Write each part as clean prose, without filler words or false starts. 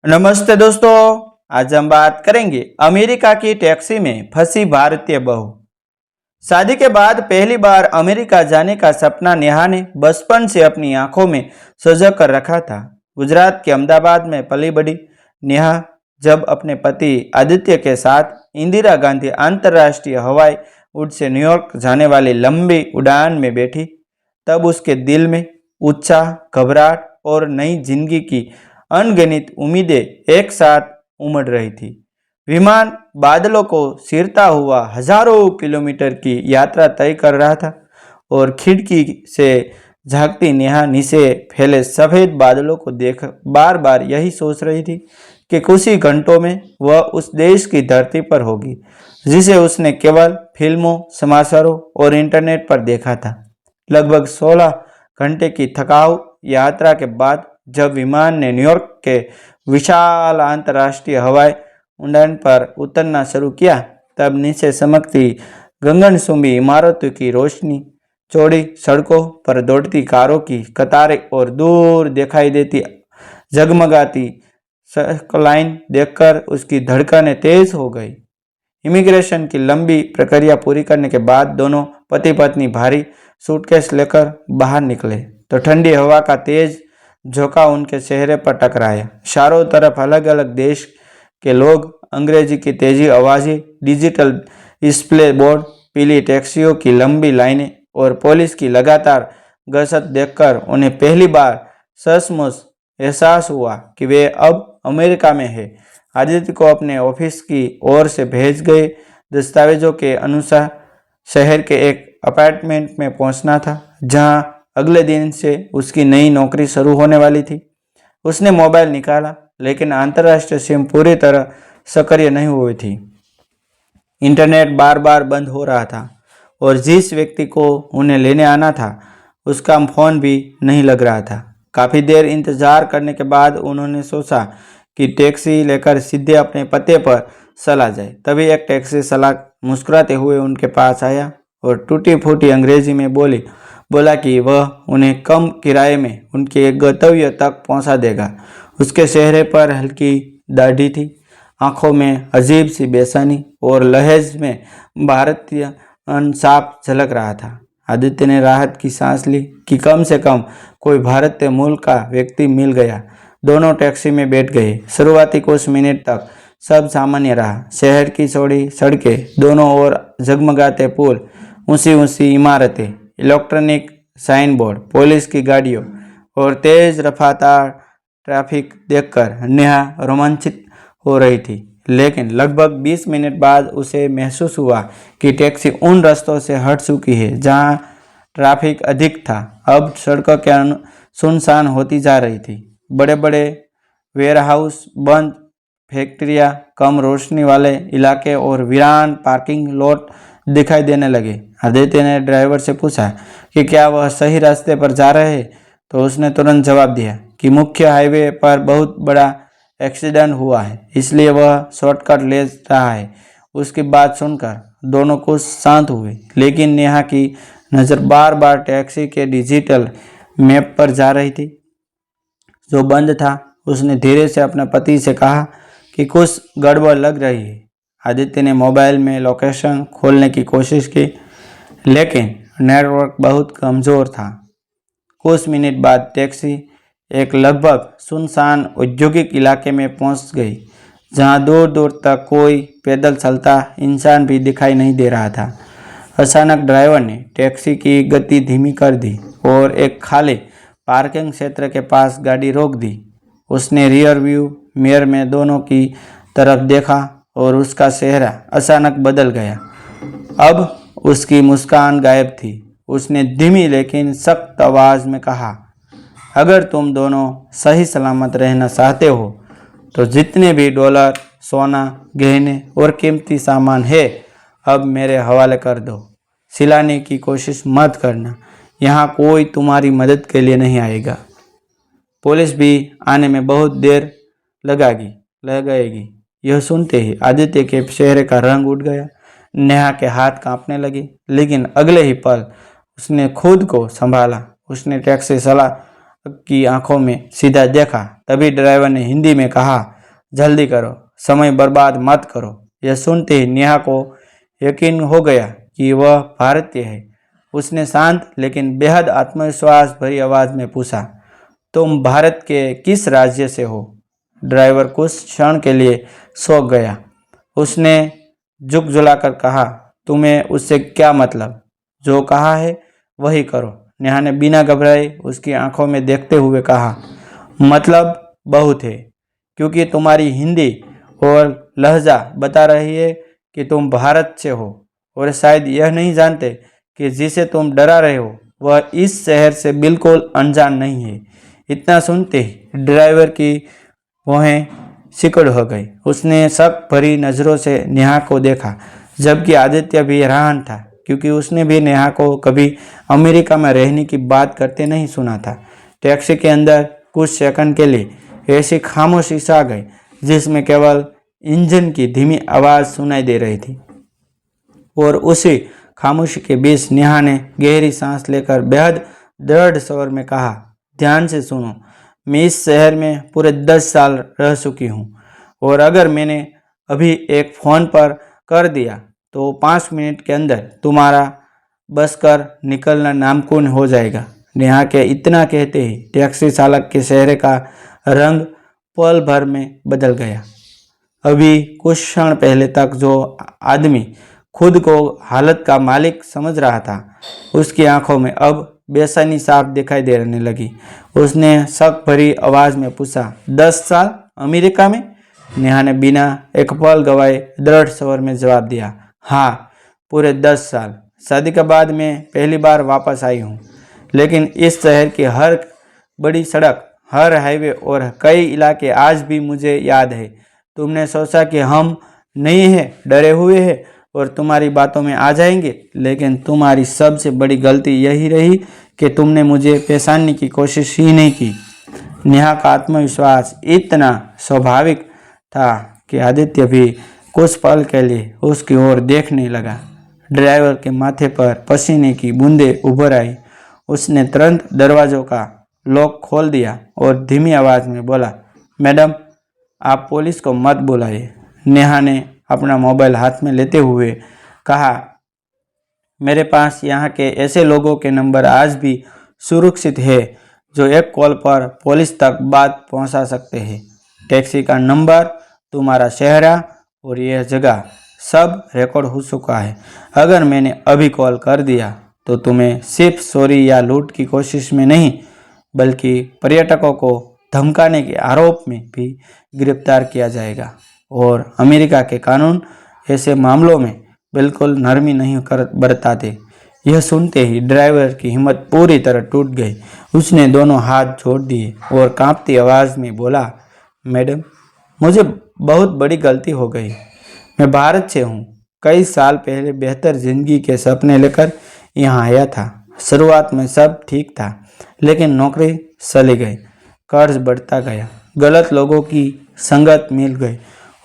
नमस्ते दोस्तों। आज हम बात करेंगे अमेरिका की टैक्सी में फंसी भारतीय बहू। शादी के बाद पहली बार अमेरिका जाने का सपना नेहा ने बचपन से अपनी आंखों में सजो कर रखा था। गुजरात के अहमदाबाद में पली बड़ी नेहा जब अपने पति आदित्य के साथ इंदिरा गांधी अंतर्राष्ट्रीय हवाई अड्डे से न्यूयॉर्क जाने वाली लंबी उड़ान में बैठी, तब उसके दिल में उत्साह, घबराहट और नई जिंदगी की अनगिनत उम्मीदें एक साथ उमड़ रही थी। विमान बादलों को चीरता हुआ हजारों किलोमीटर की यात्रा तय कर रहा था और खिड़की से झांकती नेहा नीचे फैले सफेद बादलों को देख बार बार यही सोच रही थी कि कुछ ही घंटों में वह उस देश की धरती पर होगी जिसे उसने केवल फिल्मों, समाचारों और इंटरनेट पर देखा था। लगभग 16 घंटे की थकाऊ यात्रा के बाद जब विमान ने न्यूयॉर्क के विशाल अंतर्राष्ट्रीय हवाई उड़ान पर उतरना शुरू किया, तब नीचे चमकती गगनचुंबी इमारतों की रोशनी, चौड़ी सड़कों पर दौड़ती कारों की कतारें और दूर दिखाई देती जगमगाती लाइन देखकर उसकी धड़कनें तेज हो गई। इमिग्रेशन की लंबी प्रक्रिया पूरी करने के बाद दोनों पति पत्नी भारी सूटकेस लेकर बाहर निकले तो ठंडी हवा का तेज झोंका उनके चेहरे पर टकराया। चारों तरफ अलग अलग देश के लोग, अंग्रेजी की तेजी आवाज़ें, डिजिटल डिस्प्ले बोर्ड, पीली टैक्सियों की लंबी लाइनें और पुलिस की लगातार गश्त देखकर उन्हें पहली बार सचमुच एहसास हुआ कि वे अब अमेरिका में है। आदित्य को अपने ऑफिस की ओर से भेज गए दस्तावेजों के अनुसार शहर के एक अपार्टमेंट में पहुंचना था, जहां अगले दिन से उसकी नई नौकरी शुरू होने वाली थी। उसने मोबाइल निकाला, लेकिन अंतर्राष्ट्रीय सिम पूरी तरह सक्रिय नहीं हुई थी। इंटरनेट बार बार बंद हो रहा था और जिस व्यक्ति को उन्हें लेने आना था उसका फोन भी नहीं लग रहा था। काफ़ी देर इंतजार करने के बाद उन्होंने सोचा कि टैक्सी लेकर सीधे अपने पते पर चला जाए। तभी एक टैक्सी चालक मुस्कुराते हुए उनके पास आया और टूटी फूटी अंग्रेजी में बोला कि वह उन्हें कम किराए में उनके गंतव्य तक पहुंचा देगा। उसके चेहरे पर हल्की दाढ़ी थी, आंखों में अजीब सी बेचैनी और लहज में भारतीय साफ झलक रहा था। आदित्य ने राहत की सांस ली कि कम से कम कोई भारतीय मूल का व्यक्ति मिल गया। दोनों टैक्सी में बैठ गए। शुरुआती कुछ मिनट तक सब सामान्य रहा। शहर की चौड़ी सड़कें, दोनों ओर जगमगाते पुल, ऊंची ऊंची इमारतें, इलेक्ट्रॉनिक साइन बोर्ड, पुलिस की गाड़ियों और तेज रफ्तार ट्रैफिक देखकर नेहा रोमांचित हो रही थी। लेकिन लगभग 20 मिनट बाद उसे महसूस हुआ कि टैक्सी उन रास्तों से हट चुकी है जहां ट्रैफिक अधिक था। अब सड़कों के सुनसान होती जा रही थी। बड़े बड़े वेयरहाउस, बंद फैक्ट्रियां, कम रोशनी वाले इलाके और वीरान पार्किंग लॉट दिखाई देने लगे। आदित्य ने ड्राइवर से पूछा कि क्या वह सही रास्ते पर जा रहे हैं, तो उसने तुरंत जवाब दिया कि मुख्य हाईवे पर बहुत बड़ा एक्सीडेंट हुआ है, इसलिए वह शॉर्टकट ले रहा है। उसकी बात सुनकर दोनों कुछ शांत हुए, लेकिन नेहा की नज़र बार बार टैक्सी के डिजिटल मैप पर जा रही थी जो बंद था। उसने धीरे से अपने पति से कहा कि कुछ गड़बड़ लग रही है। आदित्य ने मोबाइल में लोकेशन खोलने की कोशिश की, लेकिन नेटवर्क बहुत कमज़ोर था। कुछ मिनट बाद टैक्सी एक लगभग सुनसान औद्योगिक इलाके में पहुंच गई, जहां दूर दूर तक कोई पैदल चलता इंसान भी दिखाई नहीं दे रहा था। अचानक ड्राइवर ने टैक्सी की गति धीमी कर दी और एक खाली पार्किंग क्षेत्र के पास गाड़ी रोक दी। उसने रियर व्यू मिरर में दोनों की तरफ देखा और उसका चेहरा अचानक बदल गया। अब उसकी मुस्कान गायब थी। उसने धीमी लेकिन सख्त आवाज़ में कहा, अगर तुम दोनों सही सलामत रहना चाहते हो तो जितने भी डॉलर, सोना, गहने और कीमती सामान है अब मेरे हवाले कर दो। सिलाने की कोशिश मत करना, यहाँ कोई तुम्हारी मदद के लिए नहीं आएगा। पुलिस भी आने में बहुत देर लगाएगी। यह सुनते ही आदित्य के चेहरे का रंग उड़ गया। नेहा के हाथ कांपने लगे, लेकिन अगले ही पल उसने खुद को संभाला। उसने टैक्सी चालक की आंखों में सीधा देखा। तभी ड्राइवर ने हिंदी में कहा जल्दी करो, समय बर्बाद मत करो। यह सुनते ही नेहा को यकीन हो गया कि वह भारतीय है। उसने शांत लेकिन बेहद आत्मविश्वास भरी आवाज में पूछा, तुम भारत के किस राज्य से हो? ड्राइवर कुछ क्षण के लिए सौंक गया। उसने झुकझुलाकर कहा, तुम्हें उससे क्या मतलब? जो कहा है वही करो। नेहा ने बिना घबराए उसकी आंखों में देखते हुए कहा, मतलब बहुत है, क्योंकि तुम्हारी हिंदी और लहजा बता रही है कि तुम भारत से हो, और शायद यह नहीं जानते कि जिसे तुम डरा रहे हो वह इस शहर से बिल्कुल अनजान नहीं है। इतना सुनते ही ड्राइवर की वहें सिकुड़ हो गई। उसने शक भरी नज़रों से नेहा को देखा, जबकि आदित्य भी हैरान था, क्योंकि उसने भी नेहा को कभी अमेरिका में रहने की बात करते नहीं सुना था। टैक्सी के अंदर कुछ सेकंड के लिए ऐसी खामोशी छा गई जिसमें केवल इंजन की धीमी आवाज़ सुनाई दे रही थी, और उसी खामोशी के बीच नेहा ने गहरी सांस लेकर बेहद दृढ़ स्वर में कहा, ध्यान से सुनो, मैं इस शहर में पूरे 10 साल रह चुकी हूँ, और अगर मैंने अभी एक फ़ोन पर कर दिया तो 5 मिनट के अंदर तुम्हारा बस कर निकलना नामुमकिन हो जाएगा। नेहा के इतना कहते ही टैक्सी चालक के चेहरे का रंग पल भर में बदल गया। अभी कुछ क्षण पहले तक जो आदमी खुद को हालत का मालिक समझ रहा था, उसकी आंखों में अब बेचैनी साफ दिखाई देने लगी। उसने शक भरी आवाज में पूछा, 10 साल अमेरिका में? नेहा ने बिना एक पल गवाए दृढ़ स्वर में जवाब दिया, हाँ, पूरे 10 साल। शादी के बाद मैं पहली बार वापस आई हूँ, लेकिन इस शहर की हर बड़ी सड़क, हर हाईवे और कई इलाके आज भी मुझे याद है। तुमने सोचा कि हम नहीं हैं, डरे हुए हैं और तुम्हारी बातों में आ जाएंगे, लेकिन तुम्हारी सबसे बड़ी गलती यही रही कि तुमने मुझे पहचानने की कोशिश ही नहीं की। नेहा का आत्मविश्वास इतना स्वाभाविक था कि आदित्य भी कुछ पल के लिए उसकी ओर देखने लगा। ड्राइवर के माथे पर पसीने की बूंदें उभर आई। उसने तुरंत दरवाजों का लॉक खोल दिया और धीमी आवाज में बोला, मैडम, आप पुलिस को मत बुलाइए। नेहा ने अपना मोबाइल हाथ में लेते हुए कहा, मेरे पास यहाँ के ऐसे लोगों के नंबर आज भी सुरक्षित है जो एक कॉल पर पुलिस तक बात पहुँचा सकते हैं। टैक्सी का नंबर, तुम्हारा चेहरा और यह जगह सब रिकॉर्ड हो चुका है। अगर मैंने अभी कॉल कर दिया तो तुम्हें सिर्फ चोरी या लूट की कोशिश में नहीं, बल्कि पर्यटकों को धमकाने के आरोप में भी गिरफ्तार किया जाएगा, और अमेरिका के कानून ऐसे मामलों में बिल्कुल नरमी नहीं बरताते। यह सुनते ही ड्राइवर की हिम्मत पूरी तरह टूट गई। उसने दोनों हाथ जोड़ दिए और कांपती आवाज़ में बोला, मैडम, मुझे बहुत बड़ी गलती हो गई। मैं भारत से हूँ। कई साल पहले बेहतर जिंदगी के सपने लेकर यहाँ आया था। शुरुआत में सब ठीक था, लेकिन नौकरी चली गई, कर्ज बढ़ता गया, गलत लोगों की संगत मिल गई,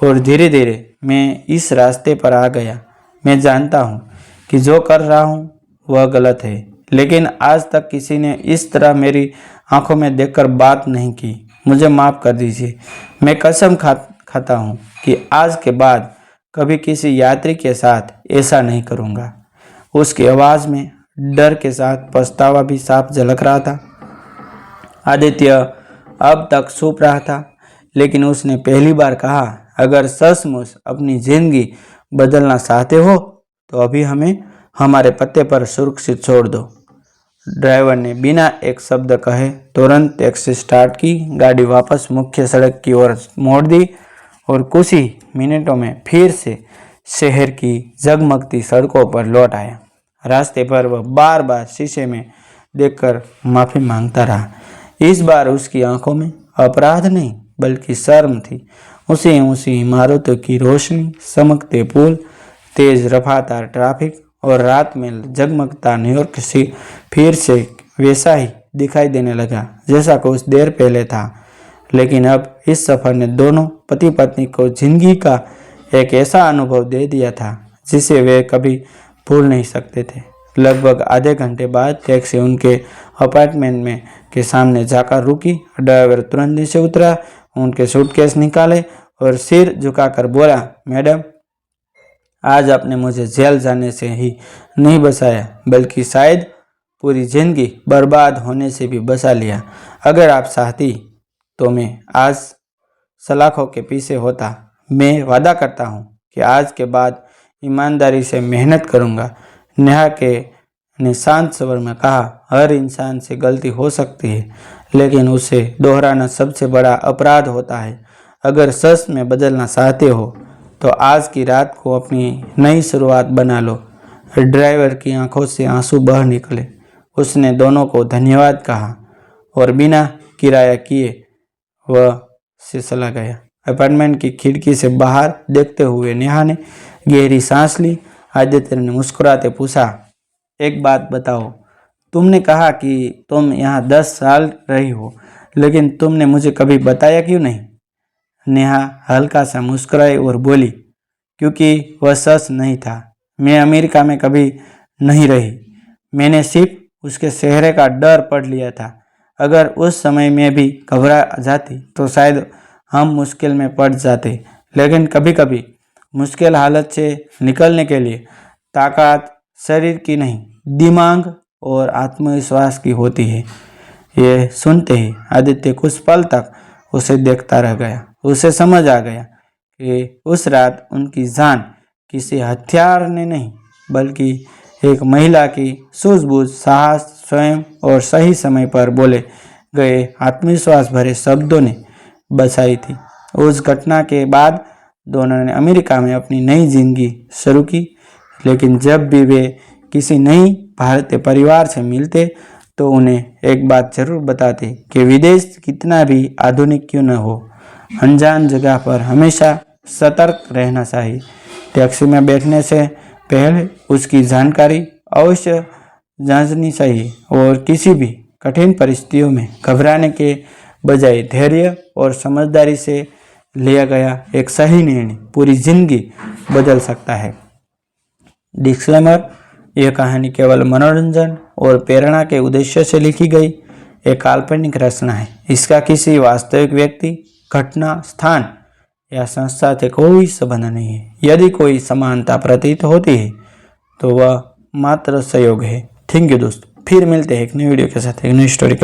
और धीरे धीरे मैं इस रास्ते पर आ गया। मैं जानता हूँ कि जो कर रहा हूँ वह गलत है, लेकिन आज तक किसी ने इस तरह मेरी आंखों में देखकर बात नहीं की। मुझे माफ़ कर दीजिए। मैं कसम खाता हूँ कि आज के बाद कभी किसी यात्री के साथ ऐसा नहीं करूँगा। उसकी आवाज़ में डर के साथ पछतावा भी साफ झलक रहा था। आदित्य अब तक चुप रहा था, लेकिन उसने पहली बार कहा, अगर सचमुच अपनी जिंदगी बदलना चाहते हो तो अभी हमें हमारे पते पर सुरक्षित छोड़ दो। ड्राइवर ने बिना एक शब्द कहे तुरंत टैक्सी स्टार्ट की, गाड़ी वापस मुख्य सड़क की ओर मोड़ दी और कुछ ही मिनटों में फिर से शहर की जगमगती सड़कों पर लौट आया। रास्ते पर वह बार बार शीशे में देखकर माफ़ी मांगता रहा। इस बार उसकी आंखों में अपराध नहीं बल्कि शर्म थी। ऊंची ऊंची इमारतों की रोशनी, चमकते पुल, तेज रफ्तार ट्रैफिक और रात में जगमगता न्यूयॉर्क से फिर से वैसा ही दिखाई देने लगा जैसा कुछ देर पहले था। लेकिन अब इस सफ़र ने दोनों पति पत्नी को जिंदगी का एक ऐसा अनुभव दे दिया था जिसे वे कभी भूल नहीं सकते थे। लगभग आधे घंटे बाद टैक्सी उनके अपार्टमेंट में के सामने जाकर रुकी। ड्राइवर तुरंत नीचे उतरा, उनके सूटकेस निकाले और सिर झुकाकर बोला, मैडम, आज आपने मुझे जेल जाने से ही नहीं बचाया, बल्कि शायद पूरी जिंदगी बर्बाद होने से भी बचा लिया। अगर आप चाहती तो मैं आज सलाखों के पीछे होता। मैं वादा करता हूँ कि आज के बाद ईमानदारी से मेहनत करूँगा। नेहा ने शांत स्वर में कहा, हर इंसान से गलती हो सकती है, लेकिन उसे दोहराना सबसे बड़ा अपराध होता है। अगर सच में बदलना चाहते हो तो आज की रात को अपनी नई शुरुआत बना लो। ड्राइवर की आंखों से आंसू बह निकले। उसने दोनों को धन्यवाद कहा और बिना किराया किए वह से चला गया। अपार्टमेंट की खिड़की से बाहर देखते हुए नेहा ने गहरी सांस ली। आदित्य ने मुस्कुराते पूछा, एक बात बताओ, तुमने कहा कि तुम यहाँ 10 साल रही हो, लेकिन तुमने मुझे कभी बताया क्यों नहीं? नेहा हल्का सा मुस्कुराई और बोली, क्योंकि वह सच नहीं था। मैं अमेरिका में कभी नहीं रही। मैंने सिर्फ उसके चेहरे का डर पढ़ लिया था। अगर उस समय में भी घबरा जाती तो शायद हम मुश्किल में पड़ जाते। लेकिन कभी कभी मुश्किल हालत से निकलने के लिए ताकत शरीर की नहीं, दिमाग और आत्मविश्वास की होती है। ये सुनते ही आदित्य कुछ पल तक उसे देखता रह गया। उसे समझ आ गया कि उस रात उनकी जान किसी हथियार ने नहीं, बल्कि एक महिला की सूझबूझ, साहस, स्वयं और सही समय पर बोले गए आत्मविश्वास भरे शब्दों ने बचाई थी। उस घटना के बाद दोनों ने अमेरिका में अपनी नई जिंदगी शुरू की, लेकिन जब भी वे किसी नई भारतीय परिवार से मिलते तो उन्हें एक बात जरूर बताते कि विदेश कितना भी आधुनिक क्यों न हो, अनजान जगह पर हमेशा सतर्क रहना चाहिए। टैक्सी में बैठने से पहले उसकी जानकारी अवश्य जांचनी चाहिए और किसी भी कठिन परिस्थितियों में घबराने के बजाय धैर्य और समझदारी से लिया गया एक सही निर्णय पूरी जिंदगी बदल सकता है। डिस्क्लेमर, यह कहानी केवल मनोरंजन और प्रेरणा के उद्देश्य से लिखी गई एक काल्पनिक रचना है। इसका किसी वास्तविक व्यक्ति, घटना, स्थान या संस्था से कोई संबंध नहीं है। यदि कोई समानता प्रतीत होती है तो वह मात्र सहयोग है। थैंक यू दोस्तों, फिर मिलते हैं एक नई वीडियो के साथ, एक नई स्टोरी।